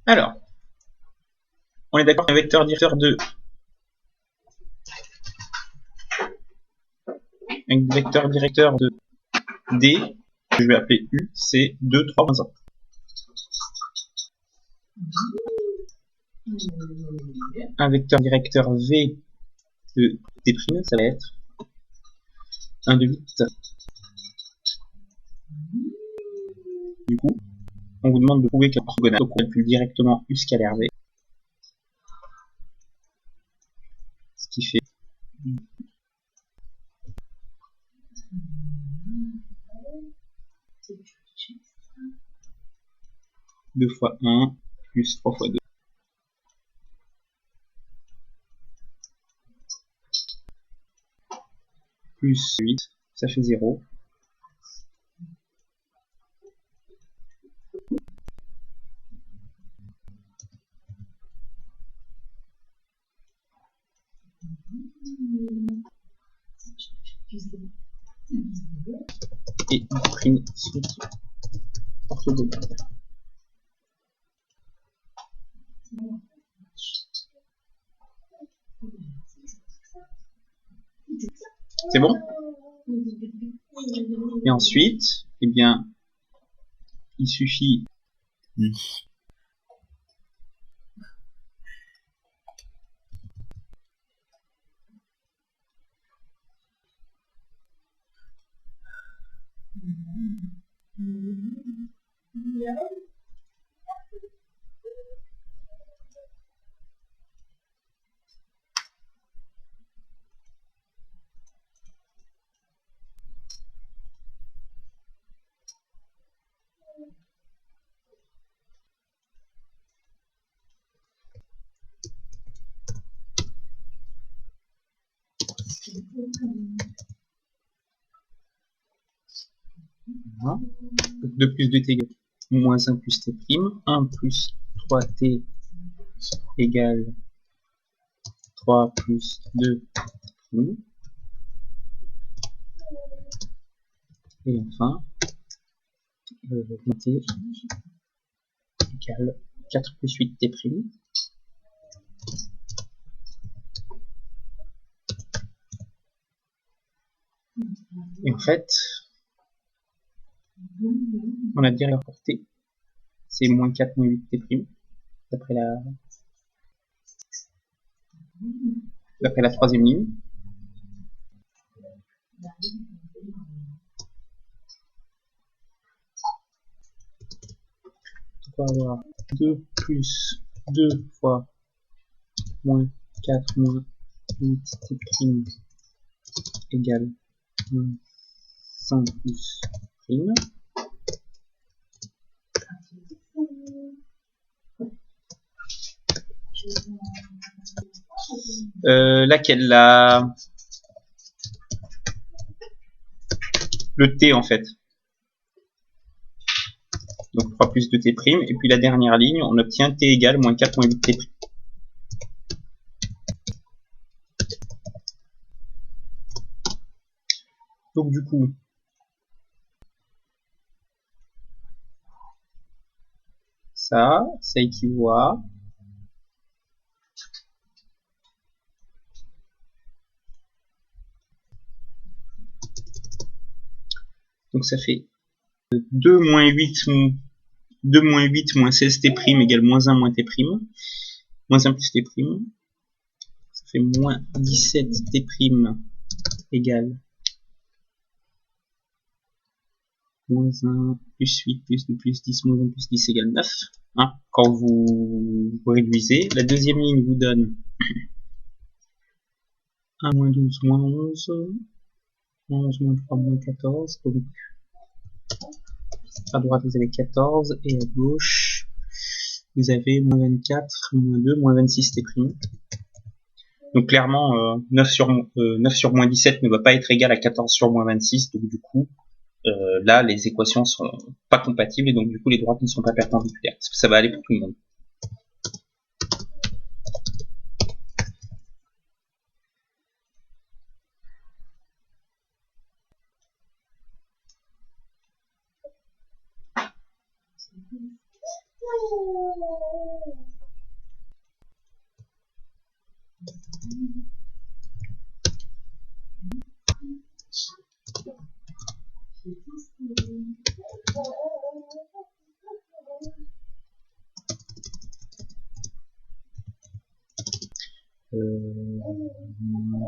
Alors, on est d'accord qu'un vecteur directeur de D, que je vais appeler U, c'est 2, 3, 1. Un vecteur directeur V de D', ça va être 1 de 8. Du coup, on vous demande de prouver que l'orthogonale, donc on calcule directement U scalaire V, ce qui fait 2 fois 1 plus 3 fois 2. Plus 8, ça fait 0. Et prime sont orthogonales. C'est bon? Et ensuite, eh bien, il suffit voilà. 2 plus 2t égale moins 1 plus t prime, 1 plus 3t égale 3 plus 2 prime. Et enfin, t égale 4 plus 8t prime. Et en fait, on a bien rapporté, c'est moins 4 moins 8t prime, d'après la troisième ligne. On va avoir 2 plus 2 fois moins 4 moins 8t prime égale 5 plus prime. Laquelle? Le t en fait. Donc 3 plus 2t prime. Et puis la dernière ligne, on obtient t égale moins 4 moins 8t prime. Donc du coup, ça équivaut à donc ça fait 2 moins 8 moins 16t prime égale moins 1 moins t prime. Moins 1 plus t prime. Ça fait moins 17t prime égale moins 1 plus 8 plus 2 plus 10 moins 1 plus 10 égale 9. Hein, quand vous réduisez, la deuxième ligne vous donne 1 moins 12 moins 11, 11 moins 3 moins 14, donc à droite vous avez 14 et à gauche vous avez moins 24, moins 2, moins 26 t prime. Donc clairement 9 sur moins 17 ne va pas être égal à 14 sur moins 26, donc du coup là les équations sont pas compatibles et donc du coup les droites ne sont pas perpendiculaires. Parce que ça va aller pour tout le monde.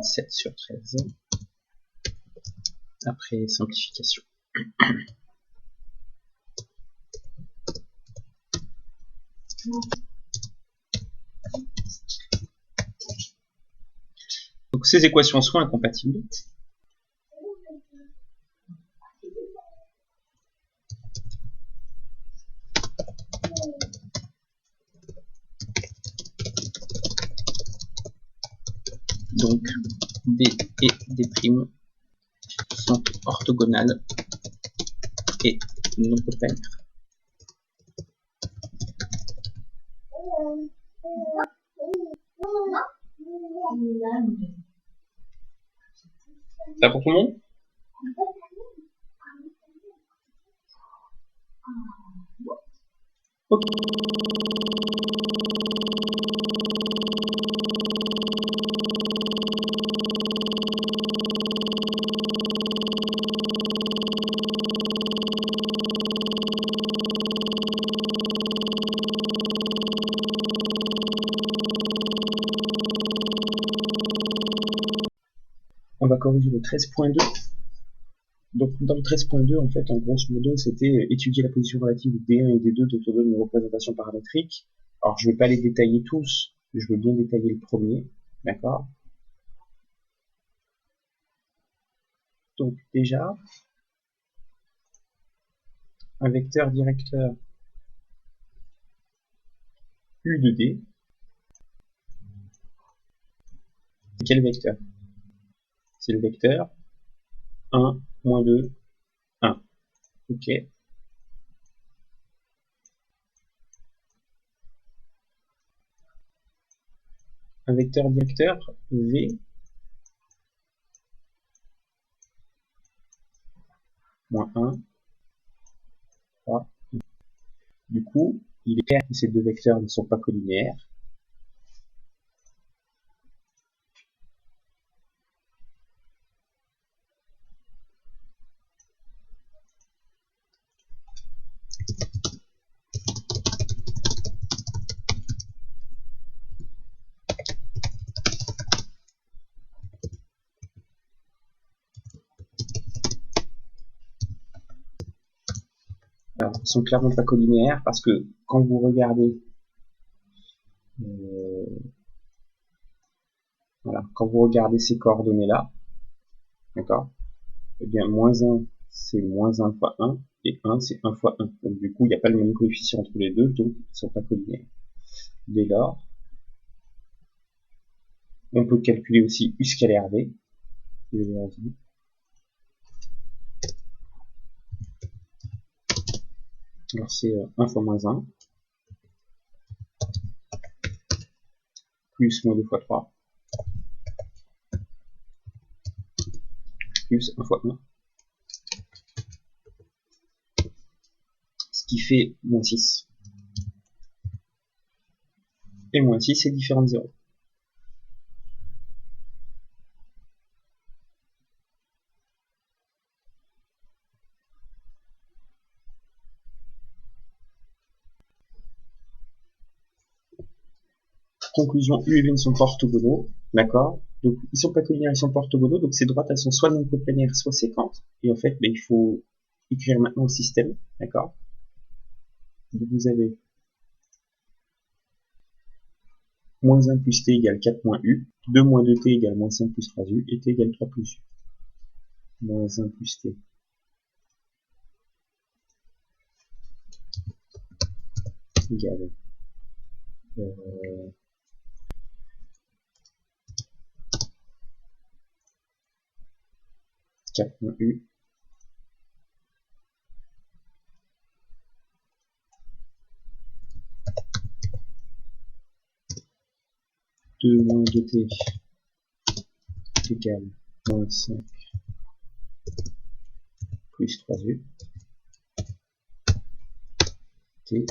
7 sur 13. Après simplification. Donc ces équations sont incompatibles. Donc D et D' sont orthogonales et non copulaires. Ça pour tout le monde? Ok. On va corriger le 13.2. Donc dans le 13.2, en fait, en grosso modo, c'était étudier la position relative de D1 et D2 autour d'une représentation paramétrique. Alors je vais pas les détailler tous, je veux bien détailler le premier, d'accord? Donc déjà, un vecteur directeur U de D, c'est quel vecteur? C'est le vecteur 1, moins 2, 1. Ok. Un vecteur directeur V moins 1, 3. Du coup, il est clair que ces deux vecteurs ne sont pas collinéaires. Alors, ils sont clairement pas collinéaires parce que quand vous regardez voilà, quand vous regardez ces coordonnées-là, d'accord, eh bien, moins 1, c'est moins 1 fois 1, et 1, c'est 1 fois 1. Donc, du coup, il n'y a pas le même coefficient entre les deux, donc ils ne sont pas collinéaires. Dès lors, on peut calculer aussi U scalaire V. Alors, c'est 1 fois moins 1, plus moins 2 fois 3, plus 1 fois 1. Ce qui fait moins 6. Et moins 6 est différent de 0. Conclusion, U et V ne sont pas orthogonaux, d'accord? Donc ils sont pas collinéaires, ils sont pas orthogonaux, donc ces droites elles sont soit non coplanaires, soit séquentes. Et en fait, ben, il faut écrire maintenant le système, d'accord? Donc vous avez moins 1 plus t égale 4 moins u, 2 moins 2t égale moins 5 plus 3u, et t égale 3 plus u. Moins 1 plus t égale 4 moins u, 2 moins 2t égale moins 5 plus 3u, t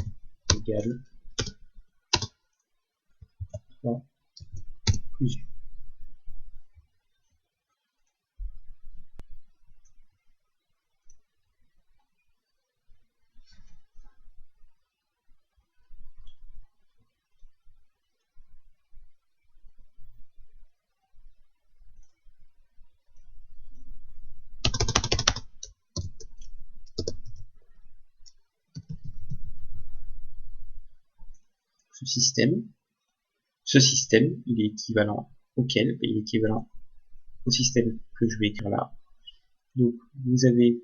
égale 3 plus U. Ce système, il est équivalent auquel? Il est équivalent au système que je vais écrire là. Donc, vous avez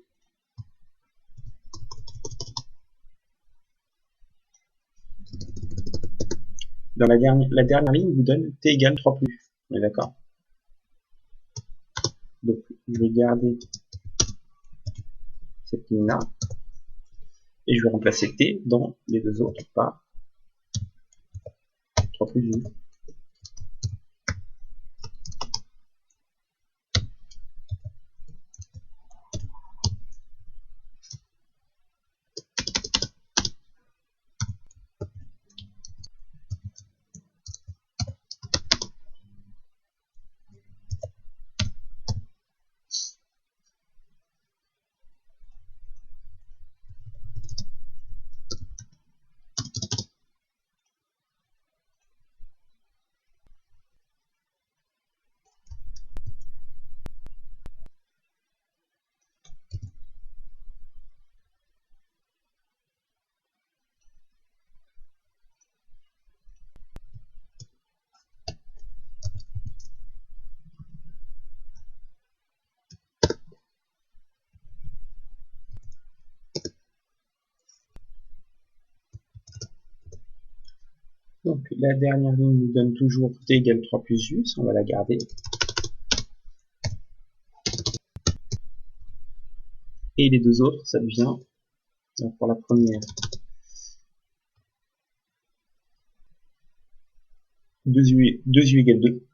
dans la dernière ligne vous donne t égale 3 plus. On est d'accord? Donc, je vais garder cette ligne-là et je vais remplacer t dans les deux autres par 3 plus U. Donc, la dernière ligne nous donne toujours t égale 3 plus U, ça on va la garder. Et les deux autres, ça devient, donc pour la première, 2U égale 2.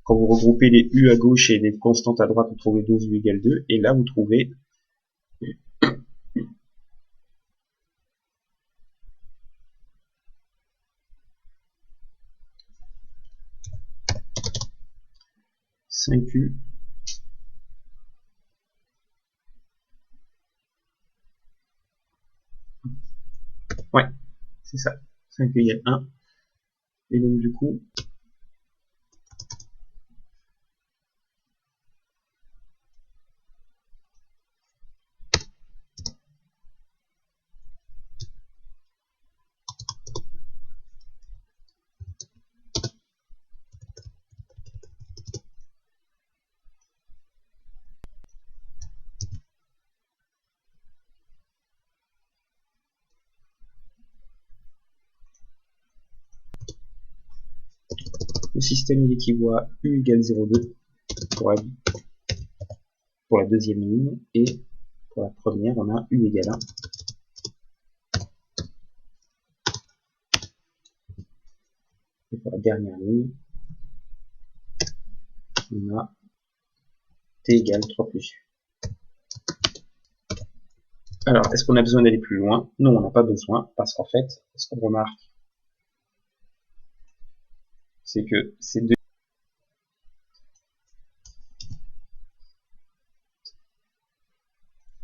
Quand vous regroupez les U à gauche et les constantes à droite, vous trouvez 2U égale 2. Et là, vous trouvez 5U. Ouais, c'est ça. 5U égale 1. Et donc, du coup, le système il équivaut à U égale 0,2 pour la deuxième ligne, et pour la première, on a U égale 1. Et pour la dernière ligne, on a t égale 3 plus U. Alors, est-ce qu'on a besoin d'aller plus loin? Non, on n'a pas besoin, parce qu'en fait, ce qu'on remarque, c'est que ces deux...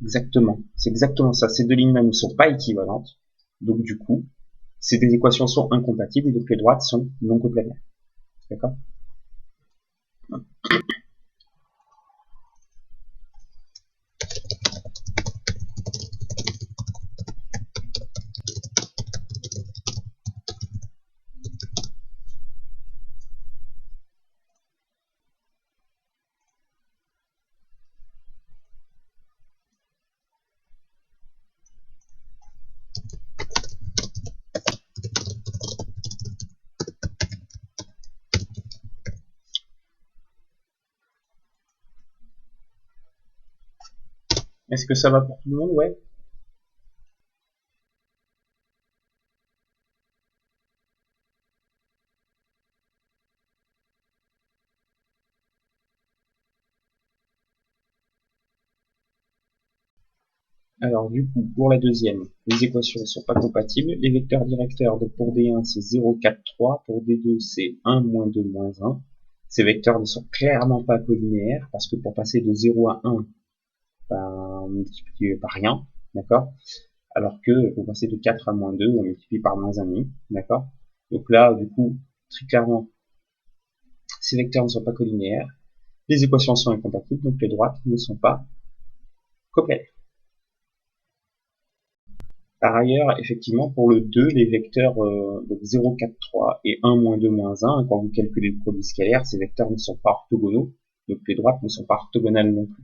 Exactement, c'est exactement ça. Ces deux lignes-là ne sont pas équivalentes, donc du coup, ces deux équations sont incompatibles, et donc les droites sont non coplanaires. D'accord? Est-ce que ça va pour tout le monde? Ouais. Alors du coup, pour la deuxième, les équations ne sont pas compatibles. Les vecteurs directeurs, donc pour D1 c'est 0, 4, 3, pour D2 c'est 1, moins 2, moins 1. Ces vecteurs ne sont clairement pas collinéaires, parce que pour passer de 0 à 1, ben, on multiplie par rien, d'accord? Alors que pour passer de 4 à moins 2, on multiplie par moins 1,5, d'accord? Donc là, du coup, très clairement, ces vecteurs ne sont pas collinéaires. Les équations sont incompatibles, donc les droites ne sont pas coplaires. Par ailleurs, effectivement, pour le 2, les vecteurs donc 0, 4, 3 et 1, moins 2, moins 1, quand vous calculez le produit scalaire, ces vecteurs ne sont pas orthogonaux, donc les droites ne sont pas orthogonales non plus.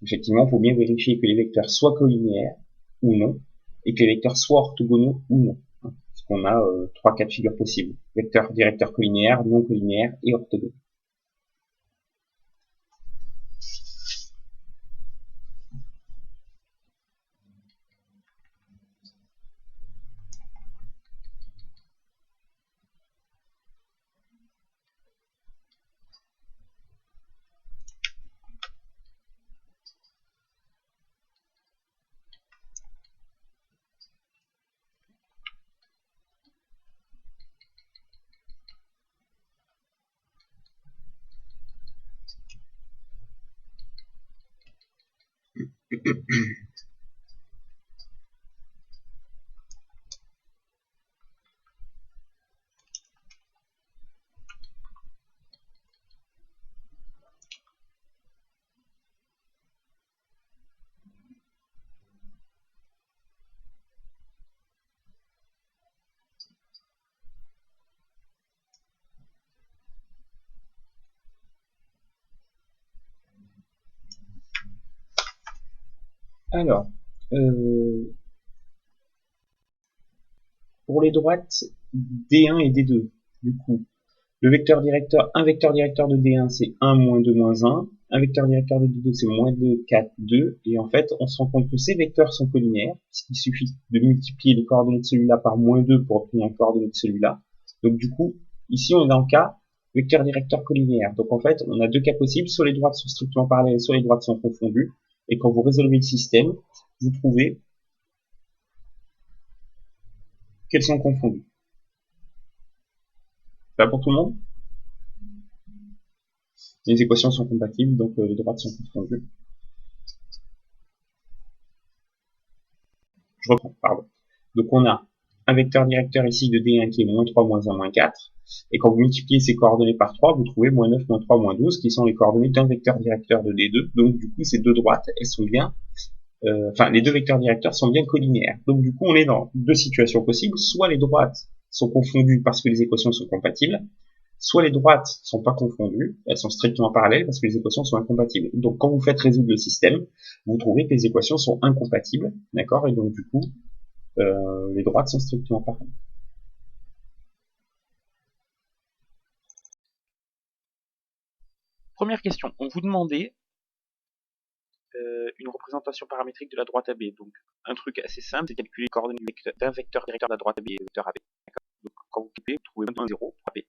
Effectivement, il faut bien vérifier que les vecteurs soient collinéaires ou non, et que les vecteurs soient orthogonaux ou non. Parce qu'on a trois cas de figure possibles. Vecteur directeur collinéaire, non collinéaire et orthogonal. Alors, pour les droites D1 et D2, du coup, un vecteur directeur de D1 c'est 1, moins 2, moins 1. Un vecteur directeur de D2 c'est moins 2, 4, 2. Et en fait, on se rend compte que ces vecteurs sont collinéaires, puisqu'il suffit de multiplier les coordonnées de celui-là par moins 2 pour obtenir les coordonnées de celui-là. Donc du coup, ici on est dans le cas vecteur directeur collinéaire. Donc en fait, on a deux cas possibles, soit les droites sont strictement parallèles, soit les droites sont confondues. Et quand vous résolvez le système, vous trouvez qu'elles sont confondues. Pas pour tout le monde? Les équations sont compatibles, donc les droites sont confondues. Je reprends, pardon. Donc on a un vecteur directeur ici de D1 qui est moins 3, moins 1, moins 4. Et quand vous multipliez ces coordonnées par 3, vous trouvez moins 9, moins 3, moins 12, qui sont les coordonnées d'un vecteur directeur de D2. Donc du coup, ces deux droites, elles sont bien, les deux vecteurs directeurs sont bien collinéaires. Donc du coup, on est dans deux situations possibles. Soit les droites sont confondues parce que les équations sont compatibles, soit les droites sont pas confondues, elles sont strictement parallèles parce que les équations sont incompatibles. Donc quand vous faites résoudre le système, vous trouvez que les équations sont incompatibles, d'accord? Et donc du coup, les droites sont strictement parallèles. Première question, on vous demandait une représentation paramétrique de la droite AB. Donc un truc assez simple, c'est calculer les coordonnées d'un vecteur directeur de la droite AB et du vecteur AB. Donc quand vous calculez, vous trouvez 1, 0 pour AB.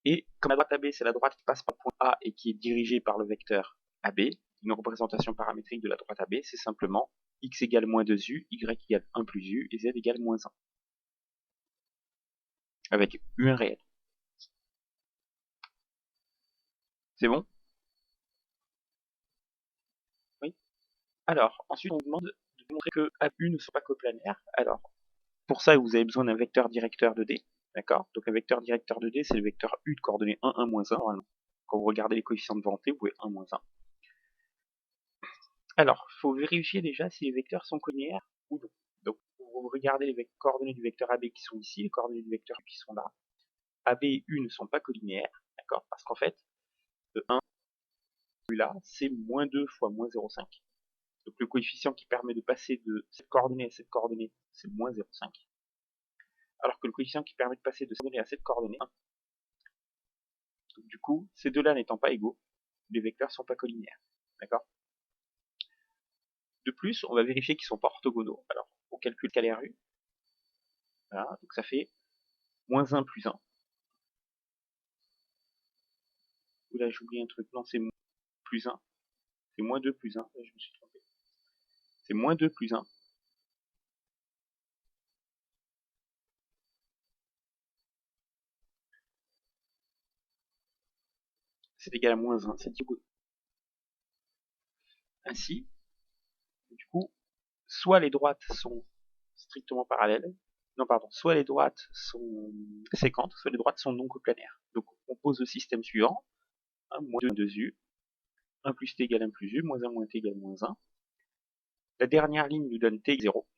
Et comme la droite AB, c'est la droite qui passe par le point A et qui est dirigée par le vecteur AB, une représentation paramétrique de la droite AB, c'est simplement x égale moins 2u, y égale 1 plus u, et z égale moins 1. Avec u1 réel. C'est bon? Oui. Alors, ensuite, on vous demande de montrer que A1 ne sont pas coplanaires. Alors, pour ça, vous avez besoin d'un vecteur directeur de D. D'accord? Donc un vecteur directeur de D, c'est le vecteur U de coordonnées 1, 1, moins 1, normalement. Quand vous regardez les coefficients de Venté, vous voyez 1, moins 1. Alors, il faut vérifier déjà si les vecteurs sont collinéaires ou non. Donc, vous regardez les coordonnées du vecteur AB qui sont ici, les coordonnées du vecteur U qui sont là. AB et U ne sont pas collinéaires, d'accord? Parce qu'en fait, le 1, celui-là, c'est moins 2 fois moins 0,5. Donc le coefficient qui permet de passer de cette coordonnée à cette coordonnée, c'est moins 0,5. Alors que le coefficient qui permet de passer de cette coordonnée à cette coordonnée, 1. Donc du coup, ces deux-là n'étant pas égaux, les vecteurs sont pas collinéaires. D'accord? De plus, on va vérifier qu'ils sont pas orthogonaux. Alors, on calcule scalaire U. Voilà, donc ça fait moins 1 plus 1. Ou là, j'oublie un truc. Non, c'est plus 1. C'est moins 2 plus 1. Là, je me suis trompé. C'est moins 2 plus 1. c'est égal à moins 1, c'est diagonal. Ainsi, du coup, soit les droites sont strictement parallèles, non pardon, soit les droites sont séquentes, soit les droites sont non coplanaires. Donc on pose le système suivant, moins 2, 2u, 1 plus t égale 1 plus u, moins 1 moins t égale moins 1. La dernière ligne nous donne t égale 0,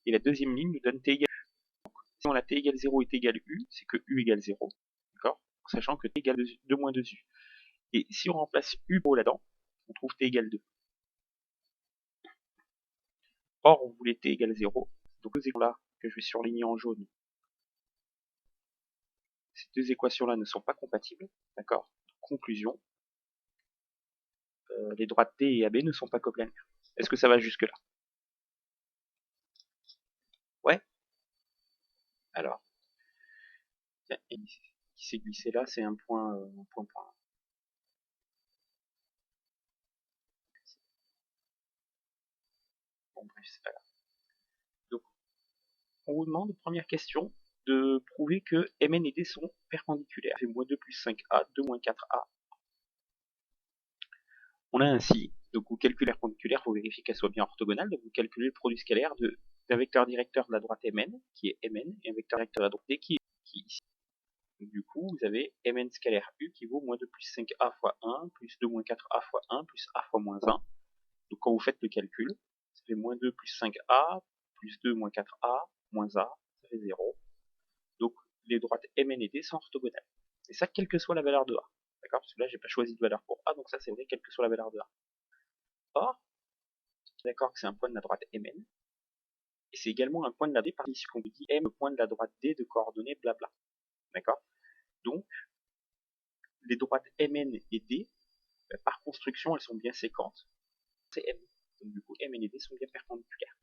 et la deuxième ligne nous donne t égale u. Donc, si on a t égale 0 et t égale u, c'est que u égale 0, d'accord, sachant que t égale 2 moins 2u. Et si on remplace u là-dedans, on trouve t égale 2. Or, on voulait t égale 0, donc deux équations-là, que je vais surligner en jaune, ces deux équations-là ne sont pas compatibles, d'accord. Conclusion, les droites D et AB ne sont pas coplanaires. Est-ce que ça va jusque-là? Ouais. Alors, qui s'est glissé là, c'est un point, point. Bon, bref, c'est pas grave. Donc, on vous demande, première question, de prouver que Mn et D sont perpendiculaires. C'est moins 2 plus 5a, 2 moins 4a. On a ainsi, donc vous calculez la perpendiculaire, il faut vérifier qu'elle soit bien orthogonale, donc vous calculez le produit scalaire d'un vecteur directeur de la droite Mn, qui est Mn, et un vecteur directeur de la droite D, qui est ici. Donc, du coup, vous avez Mn scalaire U qui vaut moins 2 plus 5a fois 1, plus 2 moins 4a fois 1, plus a fois moins 1. Donc quand vous faites le calcul, ça fait moins 2 plus 5a, plus 2 moins 4a, moins a, ça fait 0. Donc les droites Mn et D sont orthogonales. Et ça, quelle que soit la valeur de a. D'accord? Parce que là, j'ai pas choisi de valeur pour a, donc ça c'est vrai, quelle que soit la valeur de a. Or, d'accord que c'est un point de la droite Mn, et c'est également un point de la D par ici qu'on dit M, point de la droite D de coordonnées blabla. D'accord? Donc, les droites Mn et D, par construction, elles sont bien séquentes. C'est M. Donc du coup, Mn et D sont bien perpendiculaires.